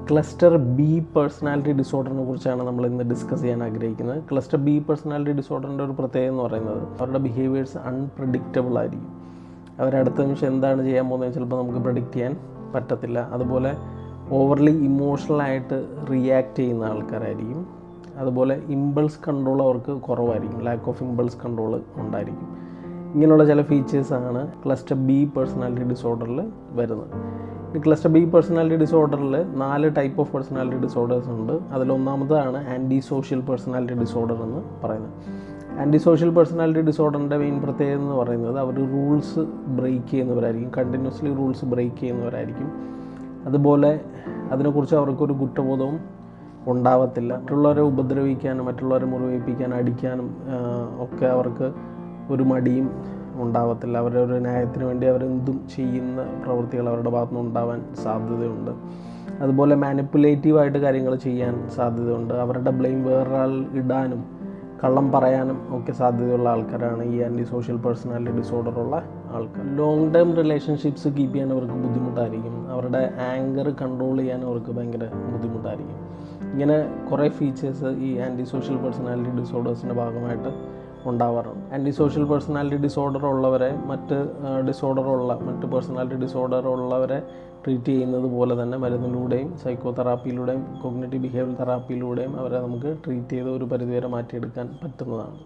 Cluster B personality ഡിസോർഡറിനെ കുറിച്ചാണ് നമ്മൾ ഇന്ന് ഡിസ്കസ് ചെയ്യാൻ ആഗ്രഹിക്കുന്നത്. ക്ലസ്റ്റർ ബി പേഴ്സണാലിറ്റി ഡിസോർഡറിൻ്റെ ഒരു പ്രത്യേകത എന്ന് പറയുന്നത് അവരുടെ ബിഹേവിയേഴ്സ് അൺപ്രഡിക്റ്റബിൾ ആയിരിക്കും. അവരടുത്ത നിമിഷം എന്താണ് ചെയ്യാൻ പോകുന്നത് ചിലപ്പോൾ നമുക്ക് പ്രഡിക്റ്റ് ചെയ്യാൻ പറ്റത്തില്ല. അതുപോലെ ഓവർലി ഇമോഷണലായിട്ട് റിയാക്ട് ചെയ്യുന്ന ആൾക്കാരായിരിക്കും. അതുപോലെ ഇമ്പൾസ് കൺട്രോൾ അവർക്ക് കുറവായിരിക്കും, ലാക്ക് ഓഫ് ഇമ്പൾസ് കൺട്രോൾ ഉണ്ടായിരിക്കും. ഇങ്ങനെയുള്ള ചില ഫീച്ചേഴ്സാണ് ക്ലസ്റ്റർ ബി പേഴ്സണാലിറ്റി ഡിസോർഡറിൽ വരുന്നത്. ഈ ക്ലസ്റ്റർ ബി പേഴ്സണാലിറ്റി ഡിസോർഡറിൽ 4 ടൈപ്പ് ഓഫ് പേഴ്സണാലിറ്റി ഡിസോർഡേഴ്സ് ഉണ്ട്. അതിലൊന്നാമതാണ് ആൻറ്റി സോഷ്യൽ പേഴ്സണാലിറ്റി ഡിസോർഡർ എന്ന് പറയുന്നത്. ആൻറ്റി സോഷ്യൽ പേഴ്സണാലിറ്റി ഡിസോർഡറിൻ്റെ മെയിൻ പ്രത്യേകത എന്ന് പറയുന്നത് അവർ റൂൾസ് ബ്രേക്ക് ചെയ്യുന്നവരായിരിക്കും, കണ്ടിന്യൂസ്ലി റൂൾസ് ബ്രേക്ക് ചെയ്യുന്നവരായിരിക്കും. അതുപോലെ അതിനെക്കുറിച്ച് അവർക്കൊരു കുറ്റബോധവും ഉണ്ടാവത്തില്ല. മറ്റുള്ളവരെ ഉപദ്രവിക്കാനും മറ്റുള്ളവരെ മുറിവേൽപ്പിക്കാനും അടിക്കാനും ഒക്കെ അവർക്ക് ഒരു മടിയും ഉണ്ടാവത്തില്ല. അവരുടെ ഒരു ന്യായത്തിന് വേണ്ടി അവരെന്തും ചെയ്യുന്ന പ്രവൃത്തികൾ അവരുടെ ഭാഗത്തുനിന്ന് ഉണ്ടാവാൻ സാധ്യതയുണ്ട്. അതുപോലെ മാനിപ്പുലേറ്റീവായിട്ട് കാര്യങ്ങൾ ചെയ്യാൻ സാധ്യതയുണ്ട്. അവരുടെ ബ്ലെയിം വേറൊരാൾ ഇടാനും കള്ളം പറയാനും ഒക്കെ സാധ്യതയുള്ള ആൾക്കാരാണ് ഈ ആൻറ്റി സോഷ്യൽ പേഴ്സണാലിറ്റി ഡിസോർഡറുള്ള ആൾക്കാർ. ലോങ് ടേം റിലേഷൻഷിപ്സ് കീപ്പ് ചെയ്യാൻ അവർക്ക് ബുദ്ധിമുട്ടായിരിക്കും. അവരുടെ ആങ്കർ കൺട്രോൾ ചെയ്യാൻ അവർക്ക് ഭയങ്കര ബുദ്ധിമുട്ടായിരിക്കും. ഇങ്ങനെ കുറേ ഫീച്ചേഴ്സ് ഈ ആൻറ്റി സോഷ്യൽ പേഴ്സണാലിറ്റി ഡിസോർഡേഴ്സിൻ്റെ ഭാഗമായിട്ട് ഉണ്ടാവാറുണ്ട്. ആൻറ്റി സോഷ്യൽ പേഴ്സണാലിറ്റി ഡിസോർഡർ ഉള്ളവരെ മറ്റ് പേഴ്സണാലിറ്റി ഡിസോർഡർ ഉള്ളവരെ ട്രീറ്റ് ചെയ്യുന്നത് പോലെ തന്നെ മരുന്നിലൂടെയും സൈക്കോ തെറാപ്പിയിലൂടെയും കോഗ്നിറ്റീവ് ബിഹേവിയർ തെറാപ്പിയിലൂടെയും അവരെ നമുക്ക് ട്രീറ്റ് ചെയ്ത് ഒരു പരിധിവരെ മാറ്റിയെടുക്കാൻ പറ്റുന്നതാണ്.